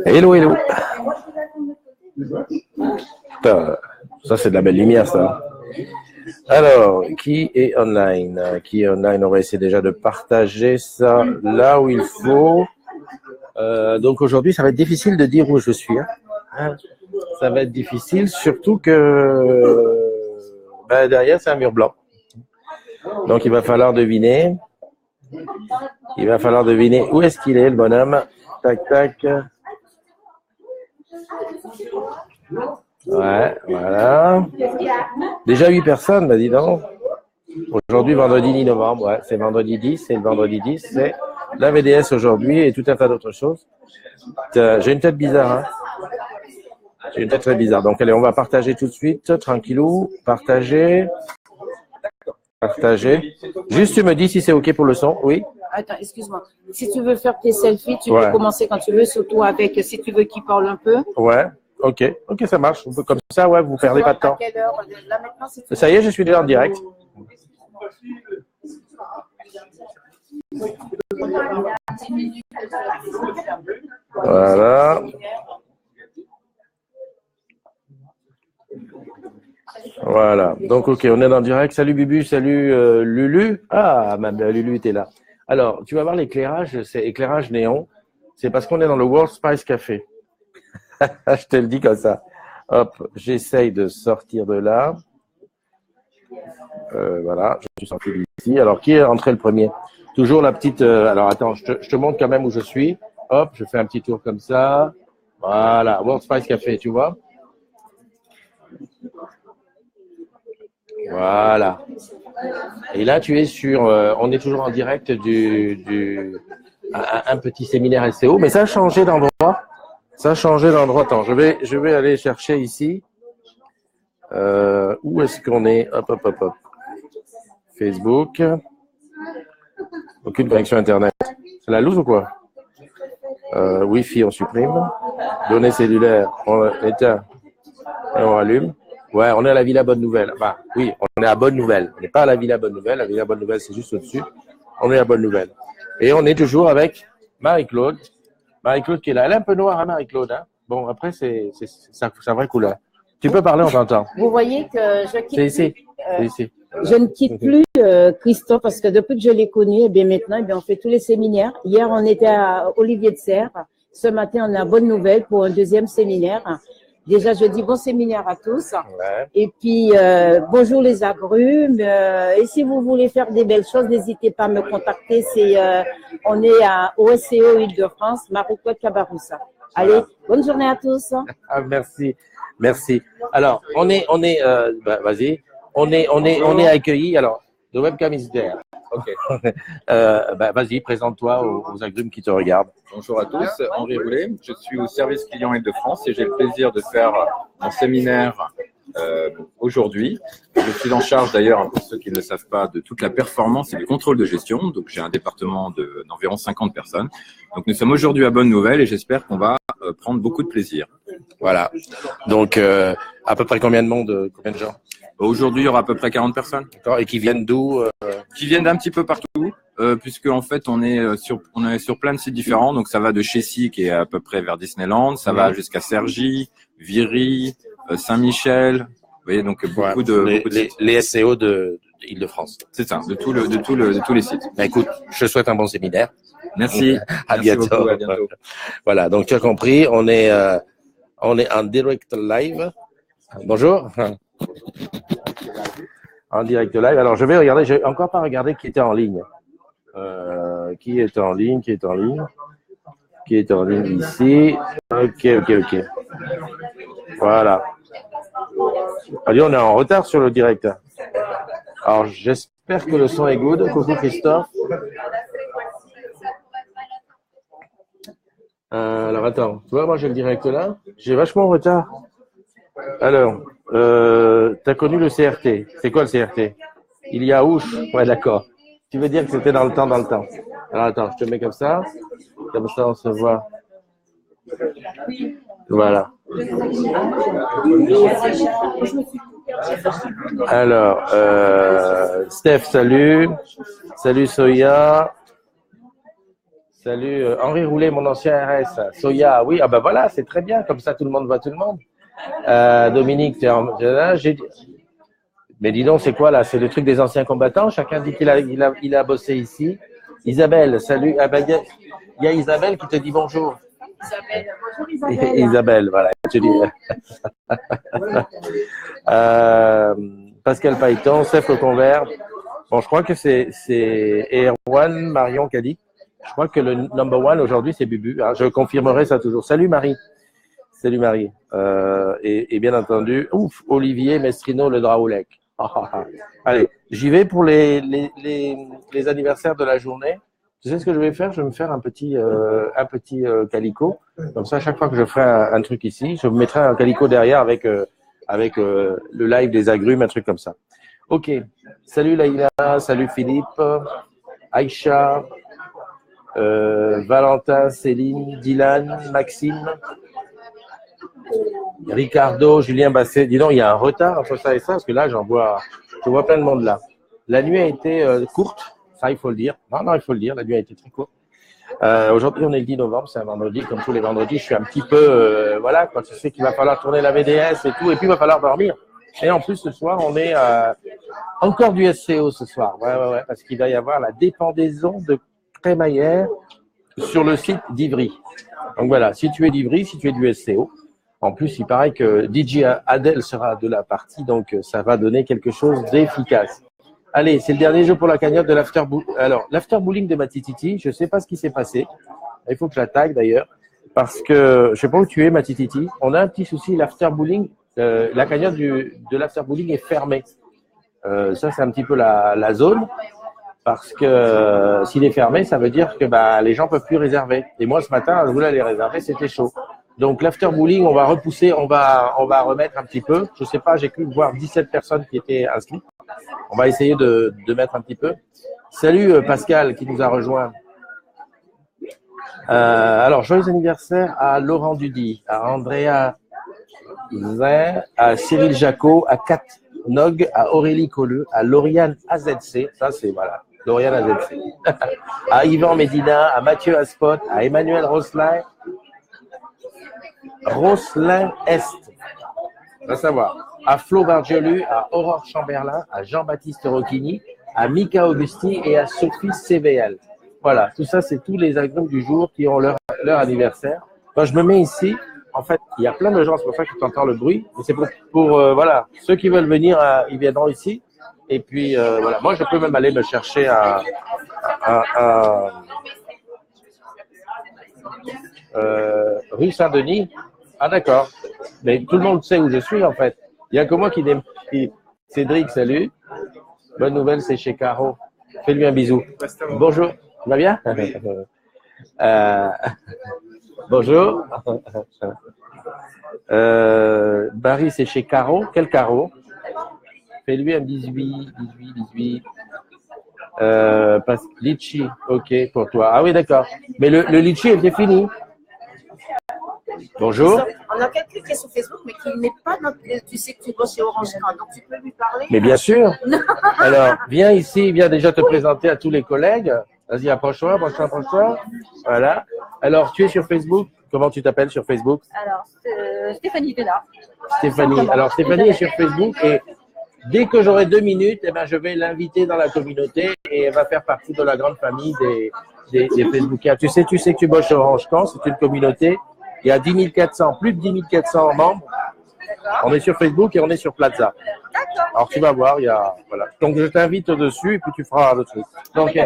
Hello, hello. Putain, ça, c'est de la belle lumière, ça. Alors, qui est online? Qui est online? On va essayer déjà de partager ça là où il faut. Donc, aujourd'hui, ça va être difficile de dire où je suis. Hein. Ça va être difficile, surtout que derrière, c'est un mur blanc. Donc, il va falloir deviner. Il va falloir deviner où est-ce qu'il est, le bonhomme. Tac, tac. Ouais, voilà. Déjà 8 personnes, bah dis donc. Aujourd'hui, vendredi 10 novembre. Ouais, c'est vendredi 10. Et le vendredi 10, c'est la VDS aujourd'hui et tout un tas d'autres choses. J'ai une tête bizarre, hein. J'ai une tête très bizarre. Donc, allez, on va partager tout de suite. Tranquillou. Partager. Partager. Juste, tu me dis si c'est OK pour le son. Oui. Attends, excuse-moi. Si tu veux faire tes selfies, tu peux commencer quand tu veux, surtout avec, si tu veux qu'il parle un peu. Ouais. OK, ça marche. On peut comme ça, ouais, vous perdez pas de temps. À quelle heure? Là, maintenant, ça y est, je suis déjà en direct. Voilà. Voilà. Donc, OK, on est en direct. Salut Bubu, salut Lulu. Ah, ma Lulu était là. Alors, tu vas voir l'éclairage, c'est éclairage néon. C'est parce qu'on est dans le World Spice Café. Je te le dis comme ça. Hop, j'essaye de sortir de là. Voilà, je suis sorti d'ici. Alors, qui est entré le premier? Toujours la petite... alors, attends, je te montre quand même où je suis. Hop, je fais un petit tour comme ça. Voilà, World Spice Café, tu vois. Voilà. Et là, tu es sur... on est toujours en direct un petit séminaire SEO, mais ça a changé d'endroit. Attends, je vais aller chercher ici. Où est-ce qu'on est? Hop. Facebook. Aucune connexion Internet. C'est la loose ou quoi? Wi-Fi, on supprime. Données cellulaires, on éteint et on allume. Ouais, on est à la Villa Bonne Nouvelle. Enfin, oui, on est à Bonne Nouvelle. On n'est pas à la Villa Bonne Nouvelle. La Villa Bonne Nouvelle, c'est juste au-dessus. On est à Bonne Nouvelle. Et on est toujours avec Marie-Claude. Marie-Claude qui est là. Elle est un peu noire, hein, Marie-Claude. Hein. Bon, après, c'est sa vraie couleur. Tu peux parler, on t'entend. Vous voyez que je quitte. C'est ici. C'est ici. Je ne quitte plus Christophe parce que depuis que je l'ai connu, et bien maintenant, on fait tous les séminaires. Hier, on était à Olivier de Serres. Ce matin, on a Bonne Nouvelle pour un deuxième séminaire. Déjà, je dis bon séminaire à tous. Ouais. Et puis, bonjour les agrumes. Et si vous voulez faire des belles choses, n'hésitez pas à me contacter. On est à OSCO Île-de-France, Marie-Claude Cabaroussa. Allez, voilà. Bonne journée à tous. Ah, merci. Alors, vas-y. On est accueillis. Alors, the webcam is there. Ok. Vas-y, présente-toi aux agrumes qui te regardent. Bonjour à tous, Henri Roulet. Je suis au service client Île-de-France et j'ai le plaisir de faire mon séminaire aujourd'hui. Je suis en charge d'ailleurs, pour ceux qui ne le savent pas, de toute la performance et du contrôle de gestion. Donc j'ai un département d'environ 50 personnes. Donc nous sommes aujourd'hui à Bonne Nouvelle et j'espère qu'on va prendre beaucoup de plaisir. Voilà. Donc à peu près combien de monde, combien de gens? Aujourd'hui, il y aura à peu près 40 personnes. D'accord. Et qui viennent d'où? Qui viennent d'un petit peu partout, puisque en fait on est sur plein de sites différents. Donc ça va de Chessy qui est à peu près vers Disneyland, ça va jusqu'à Cergy, Viry, Saint-Michel. Vous voyez, donc beaucoup de les SEO de Île-de-France. C'est ça, de tous les sites. Ben, écoute, je te souhaite un bon séminaire. Merci. À bientôt. Beaucoup, à bientôt. Voilà, donc tu as compris, on est en direct live. Bonjour. En direct live. Alors, je vais regarder. J'ai encore pas regardé qui était en ligne. Qui est en ligne ici. Ok. Voilà. Allez, on est en retard sur le direct. Alors, j'espère que le son est good. Coucou Christophe. Alors, attends. Tu vois, moi, j'ai le direct là. J'ai vachement en retard. Alors, t'as connu le CRT. C'est quoi le CRT? Il y a ouche. Ouais, d'accord. Tu veux dire que c'était dans le temps. Alors, attends, je te mets comme ça. Comme ça, on se voit. Voilà. Alors, Steph, salut. Salut Soya. Salut, Henri Roulet, mon ancien RS. Soya, oui, ah ben voilà, c'est très bien, comme ça tout le monde voit tout le monde. Dominique, mais dis donc, c'est quoi là? C'est le truc des anciens combattants? Chacun dit qu'il a bossé ici. Isabelle, salut. Ah ben, il y a Isabelle qui te dit bonjour. Isabelle, bonjour Isabelle. Isabelle, voilà. Tu dis. Pascal Pailleton, Steph Le Convert. Bon, je crois que c'est Erwan Marion qui a dit. Je crois que le number one aujourd'hui, c'est Bubu. Hein, je confirmerai ça toujours. Salut Marie. Salut Marie. Et bien entendu, Olivier Mestrino, le Draoulec. Allez, j'y vais pour les anniversaires de la journée. Tu sais ce que je vais faire? Je vais me faire un petit calico. Comme ça, à chaque fois que je ferai un truc ici, je me mettrai un calico derrière avec le live des agrumes, un truc comme ça. Ok. Salut Laïla, salut Philippe, Aïcha, Valentin, Céline, Dylan, Maxime, Ricardo, Julien Basset. Dis donc, il y a un retard entre ça et ça, parce que là, je vois plein de monde là. La nuit a été courte, ça il faut le dire. Non, il faut le dire, la nuit a été très courte. Aujourd'hui, on est le 10 novembre, c'est un vendredi, comme tous les vendredis, je suis un petit peu, voilà, quand tu sais qu'il va falloir tourner la VDS et tout, et puis il va falloir dormir. Et en plus, ce soir, on est encore du SCO ce soir. Ouais, parce qu'il va y avoir la dépendaison de crémaillère sur le site d'Ivry. Donc voilà, si tu es d'Ivry, si tu es du SCO, en plus, il paraît que DJ Adèle sera de la partie, donc ça va donner quelque chose d'efficace. Allez, c'est le dernier jeu pour la cagnotte de l'afterbowling. Alors, l'afterbowling de Matititi, je ne sais pas ce qui s'est passé. Il faut que je la tague d'ailleurs, parce que je ne sais pas où tu es, Matititi. On a un petit souci, l'afterbowling, la cagnotte de l'afterbowling est fermée. Ça, c'est un petit peu la zone, parce que s'il est fermé, ça veut dire que les gens peuvent plus réserver. Et moi, ce matin, je voulais aller réserver, c'était chaud. Donc, l'afterbowling, on va repousser, on va remettre un petit peu. Je sais pas, j'ai cru voir 17 personnes qui étaient inscrites. On va essayer de mettre un petit peu. Salut Pascal qui nous a rejoint. Alors, joyeux anniversaire à Laurent Dudy, à Andrea Zin, à Cyril Jacot, à Kat Nog, à Aurélie Colleux, à Lauriane AZC. Ça, c'est, voilà, Lauriane AZC. À Yvan Médina, à Mathieu Aspot, à Emmanuel Rosselin Est. On va savoir. À Flo Bargiolu, à Aurore Chamberlain, à Jean-Baptiste Rocchini, à Mika Augusti et à Sophie CVL. Voilà, tout ça, c'est tous les agrumes du jour qui ont leur anniversaire. Quand je me mets ici, en fait, il y a plein de gens, c'est pour ça que tu entends le bruit. Et c'est pour voilà, ceux qui veulent venir, ils viendront ici. Et puis, voilà, moi, je peux même aller me chercher rue Saint-Denis. Ah, d'accord. Mais tout le monde sait où je suis, en fait. Il n'y a que moi qui Cédric, salut. Bonne nouvelle, c'est chez Caro. Fais-lui un bisou. Bonjour. Tu vas bien? Bonjour. Barry, c'est chez Caro. Quel Caro? Fais-lui un 18. Litchi, ok, pour toi. Ah oui, d'accord. Mais le litchi était fini. Bonjour. On a quelqu'un qui est sur Facebook, mais qui n'est pas notre. Tu sais que tu bosses chez Orange Card, donc tu peux lui parler. Mais bien sûr. Alors, viens ici, viens déjà te présenter à tous les collègues. Vas-y, approche-toi. Voilà. Alors, tu es sur Facebook. Comment tu t'appelles sur Facebook? Alors, Stéphanie Vella. Stéphanie. Alors, Stéphanie est sur Facebook et dès que j'aurai 2 minutes, je vais l'inviter dans la communauté et elle va faire partie de la grande famille des Facebookers. Tu sais que tu bosses chez Orange Camp, c'est une communauté. Il y a plus de 10 400 membres. On est sur Facebook et on est sur Plaza. Alors, tu vas voir, voilà. Donc, je t'invite dessus et puis tu feras le truc. Donc,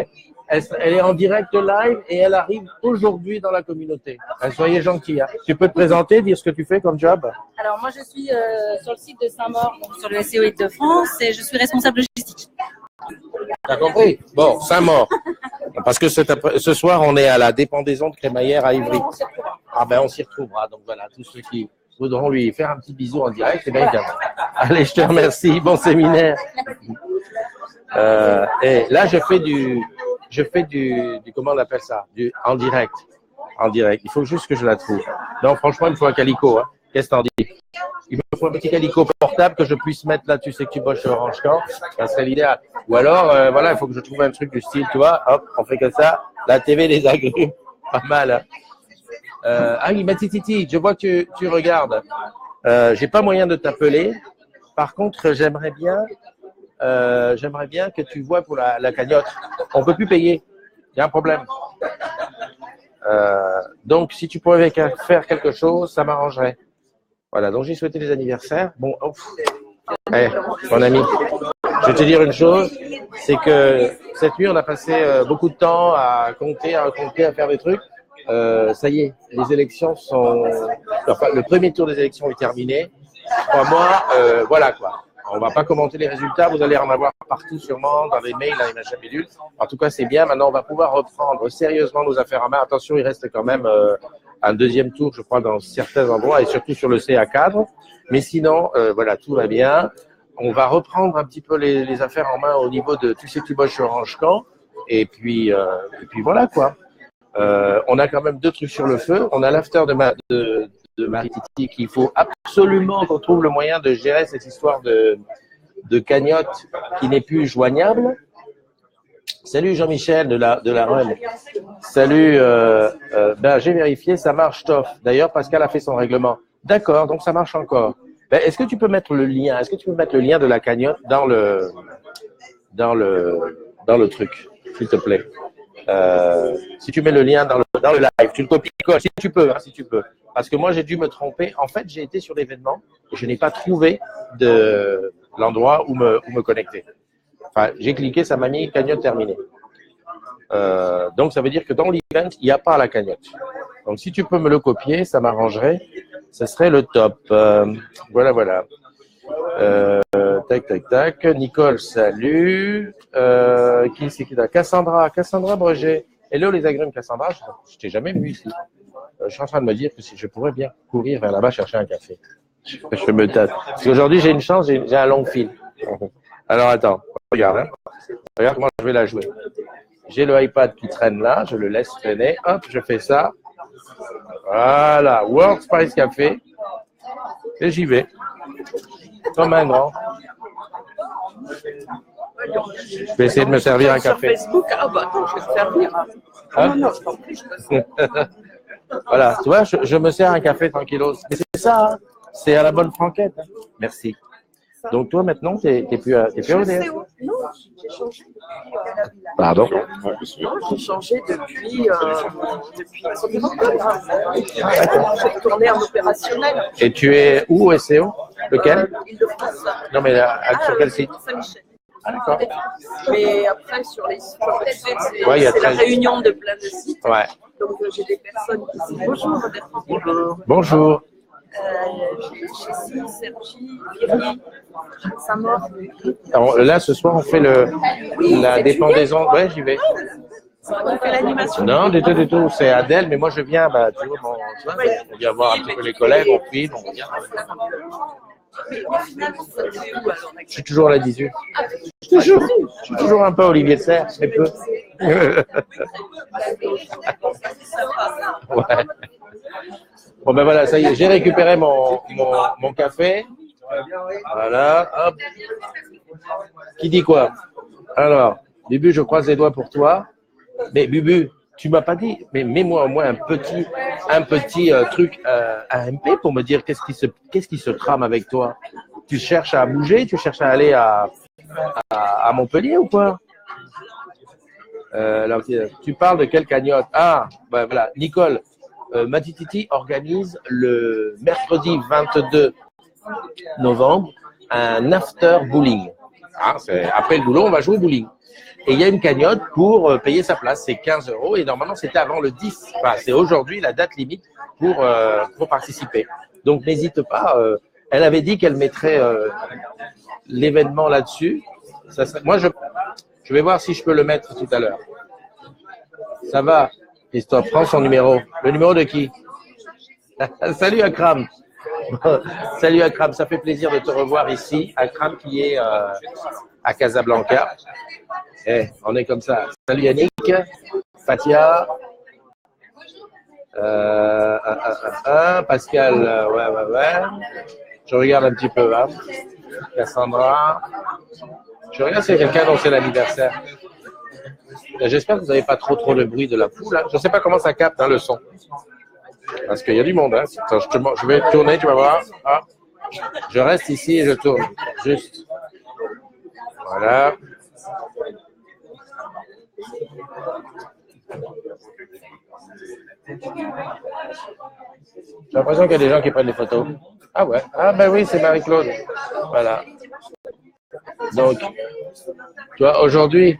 elle est en direct live et elle arrive aujourd'hui dans la communauté. Soyez gentils. Hein. Tu peux te présenter, dire ce que tu fais comme job? Alors, moi, je suis sur le site de Saint-Maur, donc sur le SCO de France, et je suis responsable logistique. T'as compris? Bon, Saint-Maur. Parce que ce soir, on est à la dépendaison de crémaillère à Ivry. Ah ben, on s'y retrouvera. Donc voilà, tous ceux qui voudront lui faire un petit bisou en direct, eh bien, évidemment. Allez, je te remercie. Bon séminaire. Et là, je fais du comment on appelle ça? En direct. Il faut juste que je la trouve. Non, franchement, il me faut un calico. Hein. Qu'est-ce que t'en dis? Il me faut un petit calico portable que je puisse mettre là. Tu sais que tu bosses chez Orange Camp. Ça serait l'idéal. Ou alors, voilà, il faut que je trouve un truc du style, tu vois. Hop, on fait comme ça. La TV des agrumes. Pas mal. Hein. Ah oui, Matititi, je vois que tu regardes. J'ai pas moyen de t'appeler. Par contre, j'aimerais bien que tu vois pour la cagnotte. On peut plus payer. Il y a un problème. Donc, si tu pouvais faire quelque chose, ça m'arrangerait. Voilà, donc j'ai souhaité les anniversaires. Bon, mon ami, je vais te dire une chose, c'est que cette nuit, on a passé beaucoup de temps à compter, à faire des trucs. Ça y est, les élections sont... Enfin, le premier tour des élections est terminé. 3 mois, voilà quoi. On va pas commenter les résultats, vous allez en avoir partout sûrement, dans les mails, dans les machins bidules. En tout cas, c'est bien. Maintenant, on va pouvoir reprendre sérieusement nos affaires en main. Attention, il reste quand même un deuxième tour, je crois, dans certains endroits et surtout sur le CA cadre. Mais sinon, voilà, tout va bien. On va reprendre un petit peu les affaires en main au niveau de tous ces petits sur Orange Camp. Et puis voilà quoi. On a quand même 2 trucs sur le feu. On a l'after de Marie-Titi qu'il faut absolument qu'on trouve le moyen de gérer cette histoire de cagnotte qui n'est plus joignable. Salut Jean-Michel de la Rhône. Salut, ben, j'ai vérifié, ça marche top. D'ailleurs, Pascal a fait son règlement. D'accord, donc ça marche encore. Ben, est-ce que tu peux mettre le lien de la cagnotte dans le truc, s'il te plaît. Si tu mets le lien dans le live, tu le copies-colles, si tu peux, hein, si tu peux. Parce que moi, j'ai dû me tromper. En fait, j'ai été sur l'événement et je n'ai pas trouvé de l'endroit où me connecter. Enfin, j'ai cliqué, ça m'a mis cagnotte terminée. Donc, ça veut dire que dans l'event, il n'y a pas la cagnotte. Donc, si tu peux me le copier, ça m'arrangerait. Ça serait le top. Voilà. Tac. Nicole, salut. Qui c'est qui là? Cassandra Breget. Hello les agrumes, Cassandra. Je t'ai jamais vu ici. Je suis en train de me dire que si je pourrais bien courir vers là-bas chercher un café. Je me tâte. Parce qu'aujourd'hui, j'ai une chance, j'ai un long fil. Alors, attends. Regarde. Hein. Regarde comment je vais la jouer. J'ai le iPad qui traîne là. Je le laisse traîner. Hop, je fais ça. Voilà. World Spice Café. Et j'y vais. Comme un grand. Je vais essayer de me servir un café. Sur Facebook, ah bah attends, je vais te servir. Hein? Non, je t'en prie, je te sers. Voilà, tu vois, je me sers un café tranquillos. Mais c'est ça, hein. C'est à la bonne franquette. Hein. Merci. Donc toi maintenant, t'es plus à ODF. Non, j'ai changé. Pardon. Non, j'ai changé depuis octobre. J'ai retourné en opérationnel. Et tu es où au SEO? Lequel? Île-de-France. Non mais sur quel site? Saint-Michel. Ah d'accord. Mais après, sur les sites, c'est Ouais, la réunion de plein de sites. Ouais. Donc j'ai des personnes qui disent bonjour, Bonjour. Jessie, Sergi, Viry, Saint-Maur. Alors, là, ce soir, on fait la dépendaison. Ouais, j'y vais. On fait l'animation. Non, du tout. C'est Adèle, mais moi, je viens, bah, tu vois, on vient voir un petit peu les collègues, on filme, on vient. Mais finalement, c'est où alors? Je suis toujours à la 18. Je suis toujours un peu Olivier de Serre, très peu. Ouais. Bon ben voilà, ça y est, j'ai récupéré mon café. Voilà, hop. Qui dit quoi? Alors, Bubu, je croise les doigts pour toi. Mais Bubu, tu m'as pas dit, mais mets-moi au moins un petit truc AMP pour me dire qu'est-ce qui se trame avec toi? Tu cherches à bouger? Tu cherches à aller à Montpellier ou quoi? Alors, tu parles de quelle cagnotte? Ah, ben voilà, Nicole. Matititi organise le mercredi 22 novembre un after bowling. Ah, après le boulot, on va jouer au bowling. Et il y a une cagnotte pour payer sa place, c'est 15 € et normalement c'était avant le 10. Enfin, c'est aujourd'hui la date limite pour participer. Donc n'hésite pas. Elle avait dit qu'elle mettrait l'événement là-dessus. Moi, je vais voir si je peux le mettre tout à l'heure. Ça va, Christophe, prends son numéro. Le numéro de qui? Salut Akram. Salut Akram, ça fait plaisir de te revoir ici. Akram qui est à Casablanca. On est comme ça. Salut Yannick, Fatia, Pascal, ouais. Je regarde un petit peu, hein. Cassandra. Je regarde si c'est quelqu'un dont c'est l'anniversaire. J'espère que vous n'avez pas trop le bruit de la poule. Hein. Je ne sais pas comment ça capte hein, le son. Parce qu'il y a du monde. Hein. Attends, je vais tourner, tu vas voir. Ah, je reste ici et je tourne. Juste. Voilà. J'ai l'impression qu'il y a des gens qui prennent des photos. Ah ouais. Ah ben oui, c'est Marie-Claude. Voilà. Donc, tu vois, aujourd'hui,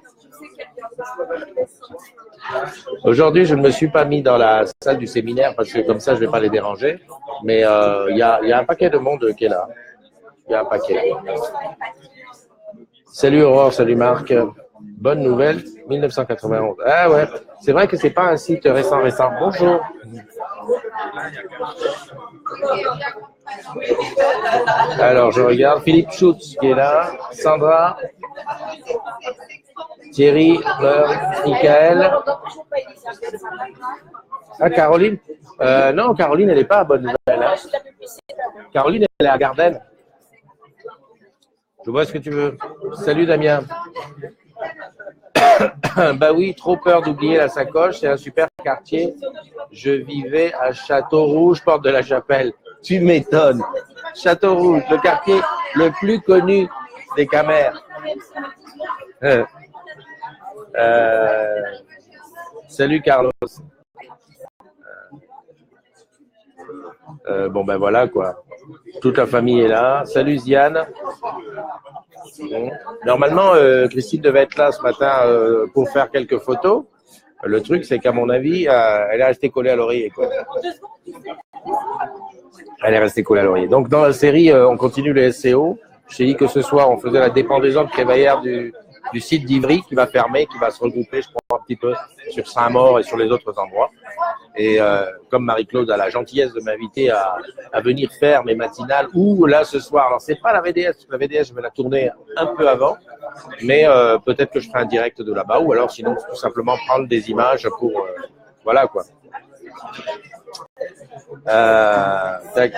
je ne me suis pas mis dans la salle du séminaire parce que comme ça, je ne vais pas les déranger. Mais il y a un paquet de monde qui est là. Il y a un paquet. Salut Aurore, salut Marc. Bonne nouvelle, 1991. Ah ouais, c'est vrai que c'est pas un site récent. Bonjour. Alors, je regarde Philippe Schutz qui est là, Sandra, Thierry, Fleur, Michael. Ah, Caroline. Non, Caroline, elle n'est pas à Bonne Nouvelle. Hein. Caroline, elle est à Garden. Je vois ce que tu veux. Salut Damien. Bah oui, trop peur d'oublier la sacoche. C'est un super quartier. Je vivais à Château-Rouge, porte de la Chapelle. Tu m'étonnes. Château-Rouge, le quartier le plus connu des Camères. Salut Carlos. Bon ben voilà quoi. Toute la famille est là. Salut Ziane. Bon. Normalement, Christine devait être là ce matin pour faire quelques photos. Le truc, c'est qu'à mon avis, elle est restée collée à l'oreiller. Quoi. Elle est restée collée à l'oreiller. Donc, dans la série, on continue le SEO. J'ai dit que ce soir, on faisait la dépendaison de Crémaillère du site d'Ivry qui va fermer, qui va se regrouper, je crois, un petit peu sur Saint-Maur et sur les autres endroits. Et comme Marie-Claude a la gentillesse de m'inviter à venir faire mes matinales, ou là ce soir, alors c'est pas la VDS, la VDS je vais la tourner un peu avant, mais peut-être que je ferai un direct de là-bas, ou alors sinon tout simplement prendre des images pour, voilà quoi. Tac.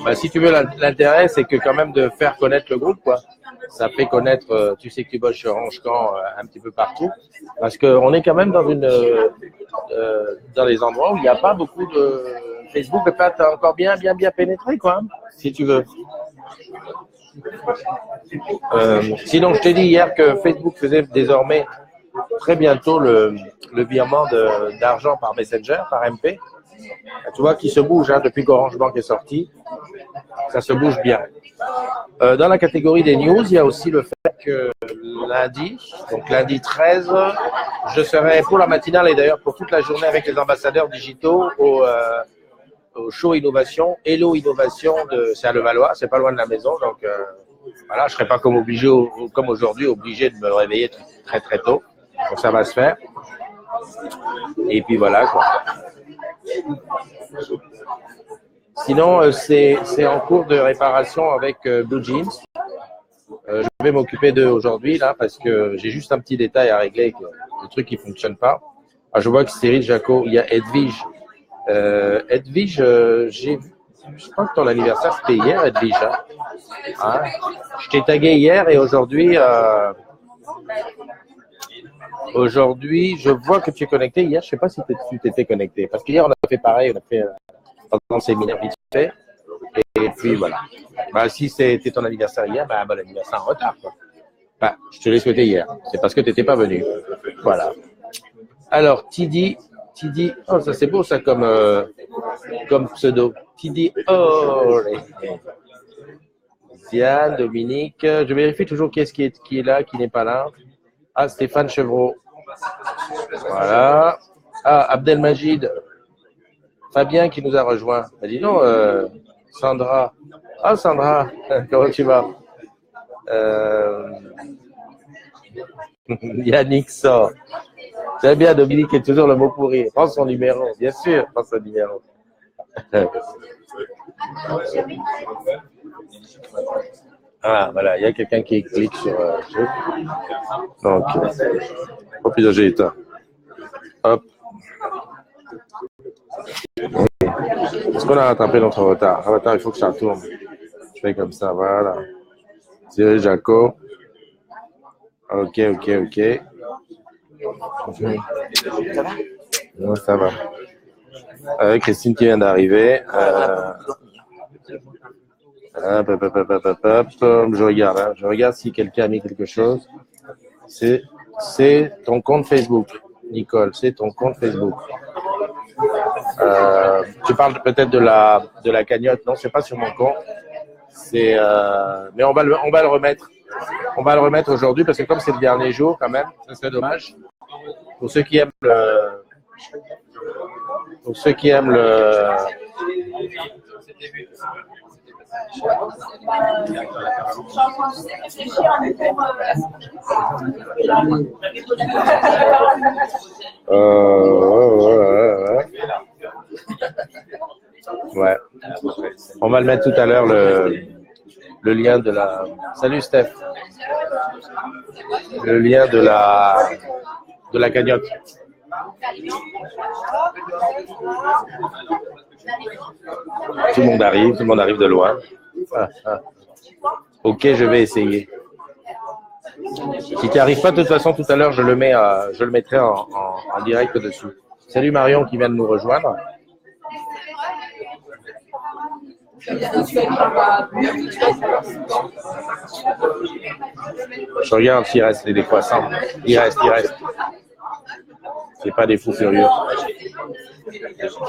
Bah, si tu veux, l'intérêt c'est que quand même de faire connaître le groupe quoi. Ça fait connaître, tu sais que tu bosses sur Orange-Camp un petit peu partout, parce qu'on est quand même dans dans les endroits où il n'y a pas beaucoup de Facebook n'est pas encore bien pénétré, quoi, si tu veux. Sinon, je t'ai dit hier que Facebook faisait désormais très bientôt le virement d'argent par Messenger, par MP. Tu vois qu'il se bouge hein, depuis qu'Orange Bank est sorti. Ça se bouge bien. Dans la catégorie des news, il y a aussi le fait que lundi 13, je serai pour la matinale et d'ailleurs pour toute la journée avec les ambassadeurs digitaux au show Innovation, Hello Innovation, c'est à Levallois, c'est pas loin de la maison, donc voilà, je serai pas comme aujourd'hui obligé de me réveiller très tôt, donc ça va se faire. Et puis voilà quoi. Sinon, c'est en cours de réparation avec Blue Jeans. Je vais m'occuper d'eux aujourd'hui là parce que j'ai juste un petit détail à régler, le truc qui fonctionne pas. Ah, je vois que Cyril Jaco, il y a Edwige. Edwige, je crois que ton anniversaire c'était hier, Edwige. Hein? Je t'ai tagué hier et aujourd'hui, je vois que tu es connecté. Hier, je sais pas si tu t'étais connecté parce qu'hier on a fait pareil, on a fait dans le séminaire vite fait. Et puis voilà. Bah, si c'était ton anniversaire hier, bon anniversaire en retard. Quoi. Bah, je te l'ai souhaité hier. C'est parce que tu n'étais pas venu. Voilà. Alors, Tidi, oh, ça c'est beau ça comme pseudo. Tidi, oh, Ziane, Dominique. Je vérifie toujours qui est là, qui n'est pas là. Ah, Stéphane Chevreau. Voilà. Ah, Abdelmajid. Fabien qui nous a rejoint. Bah, dis donc, Sandra. Ah, Sandra, comment tu vas? Yannick sort. J'aime bien, Dominique est toujours le mot pourri. Prends son numéro, bien sûr, prends son numéro. Ah, voilà, il y a quelqu'un qui clique sur truc. Donc, au plus âgé, hop. Est-ce qu'on a rattrapé notre retard? Attends, il faut que ça tourne. Je fais comme ça, voilà. Cyril Jaco. Ok. Ça va? Non, ça va. Christine qui vient d'arriver. Je regarde, hein. Je regarde si quelqu'un a mis quelque chose. C'est ton compte Facebook, Nicole. C'est ton compte Facebook. Tu parles peut-être de la cagnotte. Non, c'est pas sur mon compte. Mais on va le remettre. On va le remettre aujourd'hui parce que comme c'est le dernier jour, quand même, ça serait dommage. Pour ceux qui aiment le ouais. On va le mettre tout à l'heure le lien de la. Salut Steph. Le lien de la cagnotte. Tout le monde arrive de loin. Ok, je vais essayer. Si tu n'y arrives pas, de toute façon, tout à l'heure, je le mettrai en direct dessus. Salut Marion qui vient de nous rejoindre. Je regarde s'il reste des croissants. Il reste. C'est pas des fous furieux.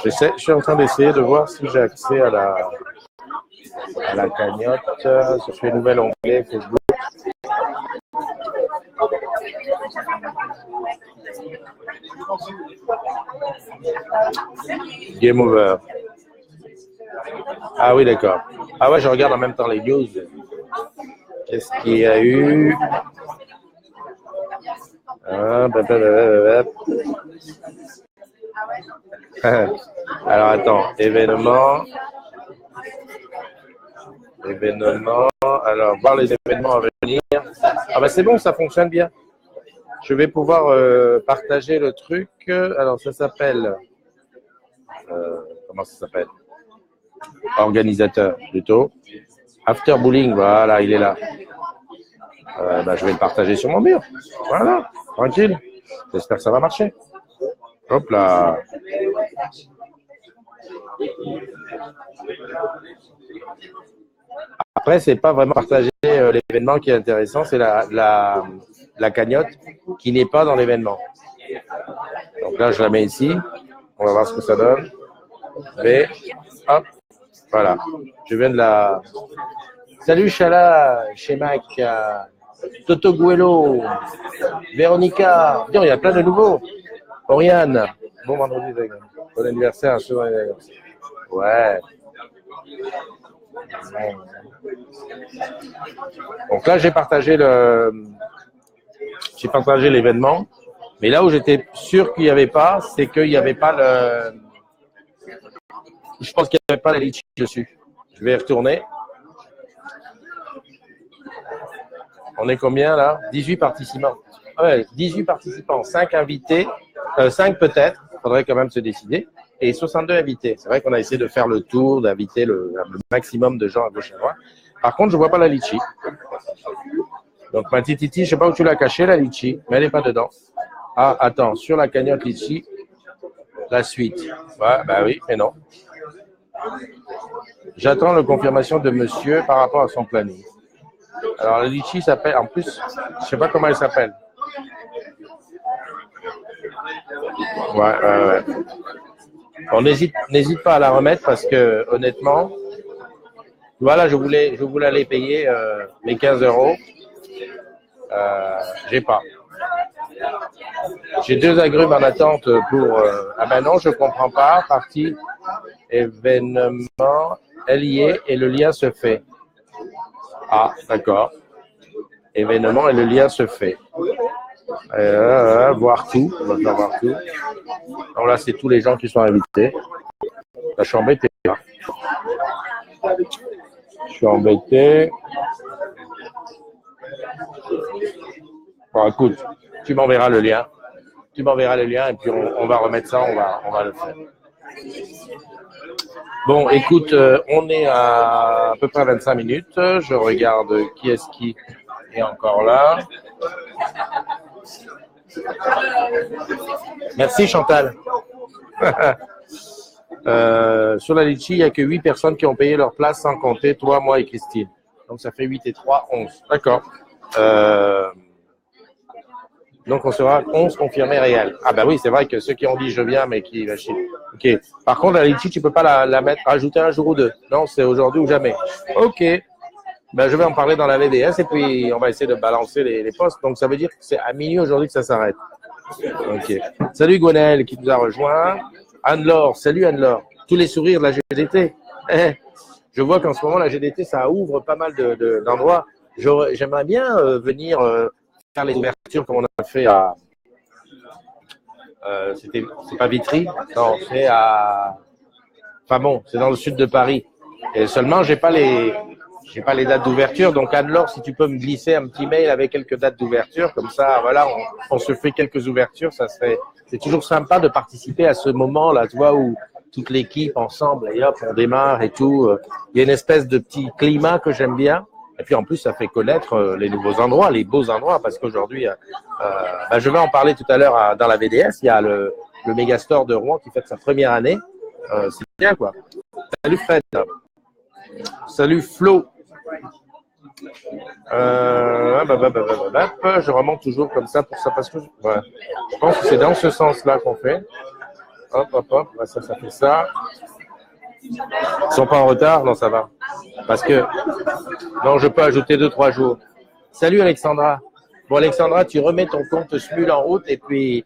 Je suis en train d'essayer de voir si j'ai accès à la cagnotte sur les nouvelles onglets Facebook. Game over. Ah oui, d'accord. Ah ouais, je regarde en même temps les news. Qu'est-ce qu'il y a eu? Alors attends, événements. Alors, voir les événements à venir. Ah bah c'est bon, ça fonctionne bien. Je vais pouvoir partager le truc. Alors ça s'appelle... comment ça s'appelle? Organisateur plutôt. After Bowling, voilà, il est là. Je vais le partager sur mon mur. Voilà, tranquille. J'espère que ça va marcher. Hop là. Après, c'est pas vraiment partager l'événement qui est intéressant, c'est la cagnotte qui n'est pas dans l'événement. Donc là, je la mets ici. On va voir ce que ça donne. Mais, hop, voilà. Je viens de la... Salut Chala, chez Mac, Toto Guello, Véronica. Il y a plein de nouveaux. Oriane. Bon vendredi, bon anniversaire. Ouais. Donc là, j'ai partagé l'événement. Mais là où j'étais sûr qu'il n'y avait pas, c'est qu'il n'y avait pas je pense qu'il n'y avait pas la litchi dessus. Je vais y retourner. On est combien là? 18 participants. Ouais, 18 participants, 5 invités, 5 peut-être, il faudrait quand même se décider, et 62 invités. C'est vrai qu'on a essayé de faire le tour, d'inviter le maximum de gens à gauche et à droite. Par contre, je ne vois pas la litchi. Donc ma petite Titi, je ne sais pas où tu l'as cachée, la litchi, mais elle n'est pas dedans. Ah, attends, sur la cagnotte litchi, la suite. Ouais, bah oui, mais non. J'attends la confirmation de monsieur par rapport à son planning. Alors, la litchi s'appelle, en plus, je ne sais pas comment elle s'appelle. Ouais. On n'hésite pas à la remettre parce que, honnêtement, voilà, je voulais aller payer mes 15 €. J'ai pas. J'ai 2 agrumes en attente pour... ah ben non, je comprends pas. Partie événement, elle y est et le lien se fait. Ah, d'accord. Événement et le lien se fait. Voir tout. On va faire voir tout. Donc là, c'est tous les gens qui sont invités. Là, je suis embêté. Bon, écoute, tu m'enverras le lien. Et puis on va remettre ça, on va le faire. Bon, écoute, on est à peu près 25 minutes. Je regarde qui est-ce qui est encore là. Merci Chantal. Sur la litchi, il n'y a que 8 personnes qui ont payé leur place sans compter toi, moi et Christine. Donc ça fait 8 et 3, 11. D'accord. Donc on sera 11 confirmés réels. Ah bah oui, c'est vrai que ceux qui ont dit je viens mais qui va chier. Ok. Par contre, la litchi, tu peux pas la mettre, rajouter un jour ou deux. Non, c'est aujourd'hui ou jamais. Ok. Ben, je vais en parler dans la VDS et puis on va essayer de balancer les postes. Donc ça veut dire que c'est à minuit aujourd'hui que ça s'arrête. Ok. Salut Gwenaëlle qui nous a rejoint. Anne-Laure, salut Anne-Laure. Tous les sourires de la GDT. Je vois qu'en ce moment la GDT ça ouvre pas mal d'endroits. J'aimerais bien venir faire les ouvertures comme on a fait à. C'est pas Vitry, non, c'est à. Enfin bon, c'est dans le sud de Paris. Et seulement j'ai pas les dates d'ouverture. Donc Anne-Laure, si tu peux me glisser un petit mail avec quelques dates d'ouverture, comme ça, voilà, on se fait quelques ouvertures. C'est toujours sympa de participer à ce moment-là, tu vois, où toute l'équipe ensemble, et hop, on démarre et tout. Il y a une espèce de petit climat que j'aime bien. Et puis en plus, ça fait connaître les nouveaux endroits, les beaux endroits, parce qu'aujourd'hui, je vais en parler tout à l'heure dans la VDS. Il y a le Megastore de Rouen qui fête sa première année. C'est bien, quoi. Salut Fred. Salut Flo. Je remonte toujours comme ça pour ça parce que je pense que c'est dans ce sens-là qu'on fait. Hop, hop, hop. Ça fait ça. Ils sont pas en retard? Non, ça va. Parce que non, je peux ajouter 2-3 jours. Salut Alexandra. Bon Alexandra, tu remets ton compte Smule en route et puis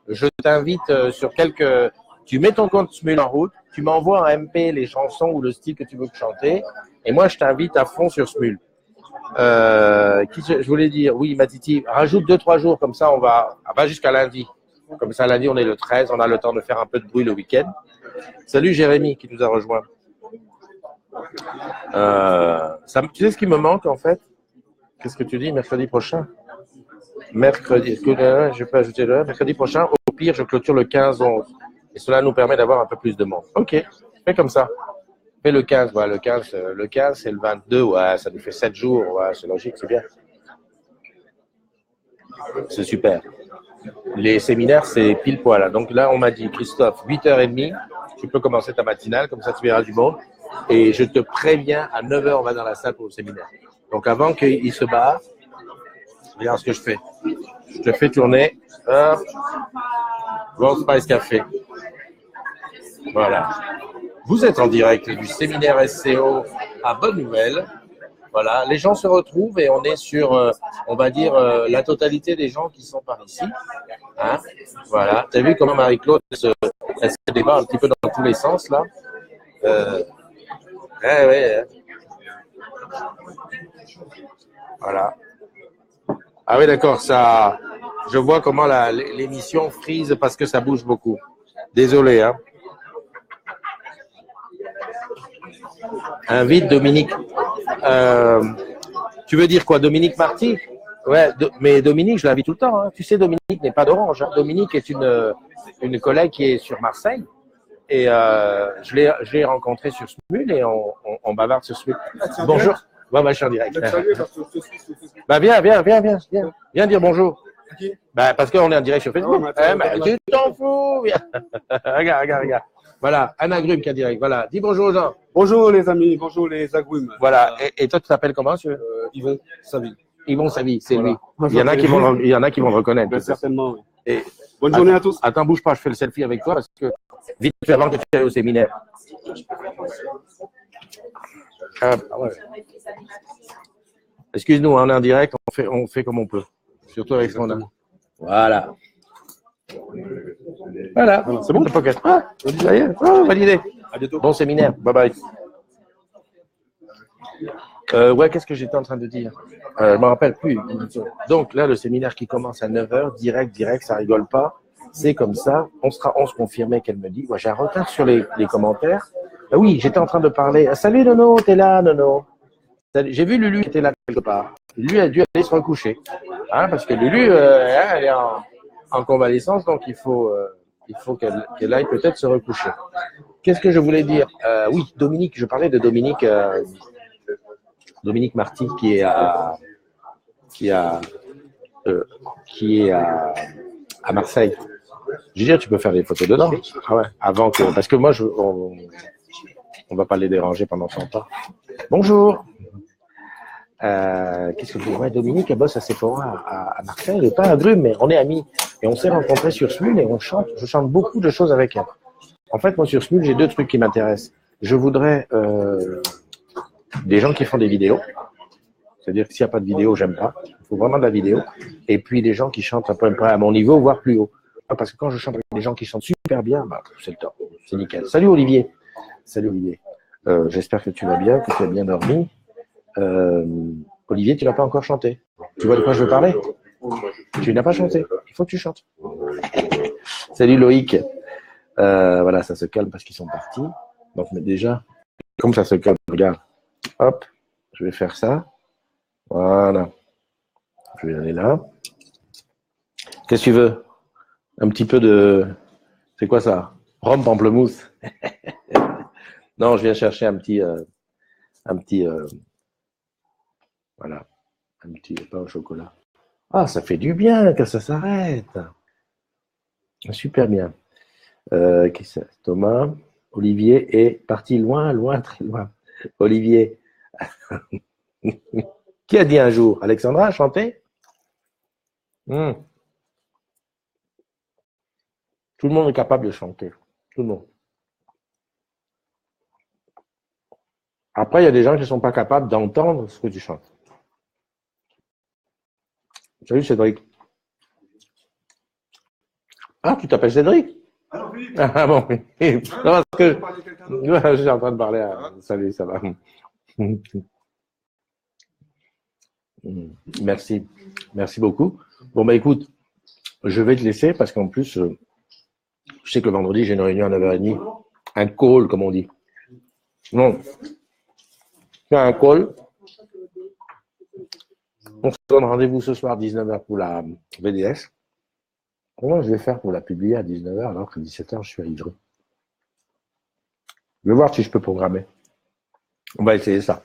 je t'invite sur quelques. Tu mets ton compte Smule en route, tu m'envoies en MP les chansons ou le style que tu veux chanter, et moi je t'invite à fond sur Smule. Je voulais dire, oui, Matiti, rajoute 2-3 jours, comme ça on va jusqu'à lundi. Comme ça, lundi, on est le 13, on a le temps de faire un peu de bruit le week-end. Salut Jérémy qui nous a rejoint. Tu sais ce qui me manque en fait? Qu'est-ce que tu dis mercredi prochain? Mercredi, je peux ajouter mercredi prochain. Au pire, je clôture le 15-11. Et cela nous permet d'avoir un peu plus de monde. Ok, fais comme ça. Fais le 15, ouais, le 15 c'est le 22, ouais, ça nous fait 7 jours, ouais, c'est logique, c'est bien. C'est super. Les séminaires, c'est pile poil. Donc là, on m'a dit, Christophe, 8h30, tu peux commencer ta matinale, comme ça tu verras du monde. Et je te préviens, à 9h, on va dans la salle pour le séminaire. Donc avant qu'il se barre, regarde ce que je fais. Je te fais tourner, hop, World Spice Café. Voilà. Vous êtes en direct du séminaire SCO à Bonne Nouvelle. Voilà, les gens se retrouvent et on est sur, on va dire, la totalité des gens qui sont par ici. Hein, voilà. Tu as vu comment Marie-Claude elle se débat un petit peu dans tous les sens, là. Ouais. Voilà. Ah oui, d'accord, ça. Je vois comment l'émission frise parce que ça bouge beaucoup. Désolé, hein. Invite Dominique. Tu veux dire quoi, Dominique Marty? Ouais, mais Dominique, je l'invite tout le temps. Hein. Tu sais, Dominique n'est pas d'Orange. Hein. Dominique est une collègue qui est sur Marseille. Et je l'ai rencontrée sur Smule et on bavarde sur Smule. Bonjour. Ouais, je suis en direct. Bah, viens dire bonjour. Bah, parce qu'on est en direct sur Facebook. Tu t'en fous. Regarde. Voilà, un agrume qui est en direct. Voilà, dis bonjour aux gens. Bonjour les amis, bonjour les agrumes. Voilà, et toi tu t'appelles comment, monsieur? Yvon Savy. Yvon Savy, c'est voilà. lui. Il y en a qui vont le reconnaître. Ben, certainement. Oui. Et, bonne journée à tous. Attends, bouge pas, je fais le selfie avec toi parce que vite fait avant que tu ailles au séminaire. Ouais. Excuse-nous, on est en direct, on fait comme on peut. Surtout avec ce qu'on a. Voilà. C'est bon, pocket. Ça y est, validé. À bientôt. Bon séminaire, bye bye. Ouais, qu'est-ce que j'étais en train de dire? Je ne me rappelle plus. Donc là, le séminaire qui commence à 9h, direct, ça rigole pas. C'est comme ça. On sera 11 confirmés qu'elle me dit. Ouais, j'ai un retard sur les commentaires. Oui, j'étais en train de parler. Salut Nono, t'es là, Nono? J'ai vu Lulu qui était là quelque part. Lulu a dû aller se recoucher. Hein, parce que Lulu, elle est en convalescence, donc il faut qu'elle aille peut-être se recoucher. Qu'est-ce que je voulais dire? Oui, Dominique, je parlais de Dominique Marty qui est à à Marseille. Je dis, tu peux faire des photos dedans. Ah ouais, avant que, parce que moi, on va pas les déranger pendant son temps. Bonjour. Qu'est-ce que vous voulez? Dominique, elle bosse à Sephora à Marseille. Elle n'est pas un grume, mais on est amis. Et on s'est rencontrés sur Smule et on chante. Je chante beaucoup de choses avec elle. En fait, moi, sur Smule, j'ai deux trucs qui m'intéressent. Je voudrais des gens qui font des vidéos. C'est-à-dire que s'il n'y a pas de vidéo, j'aime pas. Il faut vraiment de la vidéo. Et puis des gens qui chantent à peu près à mon niveau, voire plus haut. Parce que quand je chante avec des gens qui chantent super bien, bah, c'est le top. C'est nickel. Salut Olivier. Salut Olivier. J'espère que tu vas bien, que tu as bien dormi. Olivier, tu n'as pas encore chanté. Tu vois de quoi je veux parler? Tu n'as pas chanté. Il faut que tu chantes. Salut Loïc. Voilà, ça se calme parce qu'ils sont partis. Donc, mais déjà, comme ça se calme, regarde. Hop, je vais faire ça. Voilà. Je vais aller là. Qu'est-ce que tu veux? Un petit peu de... C'est quoi ça? Rhum pamplemousse. Non, je viens chercher un petit... voilà. Un petit pain au chocolat. Ah, ça fait du bien que ça s'arrête. Super bien. Qui c'est? Thomas. Olivier est parti loin, loin, très loin. Olivier. Qui a dit un jour? Alexandra a chanté? Tout le monde est capable de chanter. Tout le monde. Après, il y a des gens qui ne sont pas capables d'entendre ce que tu chantes. Salut Cédric. Ah, tu t'appelles Cédric? Ah bon, oui. Non, parce que je suis en train de parler à... Salut, ça va. Merci. Merci beaucoup. Bon, bah écoute, je vais te laisser parce qu'en plus, je sais que le vendredi, j'ai une réunion à 9h30. Un call, comme on dit. Non. C'est un call. On se donne rendez-vous ce soir, 19h pour la VDS. Comment je vais faire pour la publier à 19h alors qu'à 17h, je suis à Ivry? Je vais voir si je peux programmer. On va essayer ça.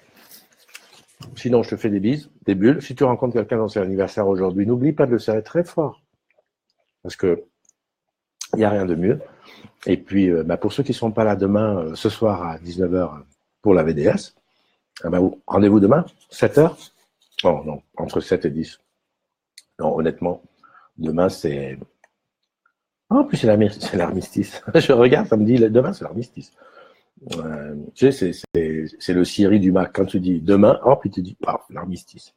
Sinon, je te fais des bises, des bulles. Si tu rencontres quelqu'un dans son anniversaire aujourd'hui, n'oublie pas de le serrer très fort. Parce que il n'y a rien de mieux. Et puis, pour ceux qui ne seront pas là demain, ce soir à 19h pour la VDS, rendez-vous demain, 7h. Oh non, entre 7 et 10. Non, honnêtement, demain, c'est... En plus, c'est l'armistice. Je regarde, ça me dit, demain, c'est l'armistice. Tu sais, c'est le Siri du Mac. Quand tu dis demain, puis tu dis, l'armistice.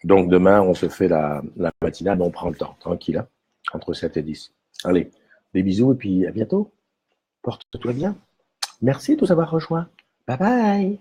Donc, demain, on se fait la matinale, on prend le temps, tranquille, hein, entre 7 et 10. Allez, des bisous et puis à bientôt. Porte-toi bien. Merci de nous avoir rejoints. Bye bye.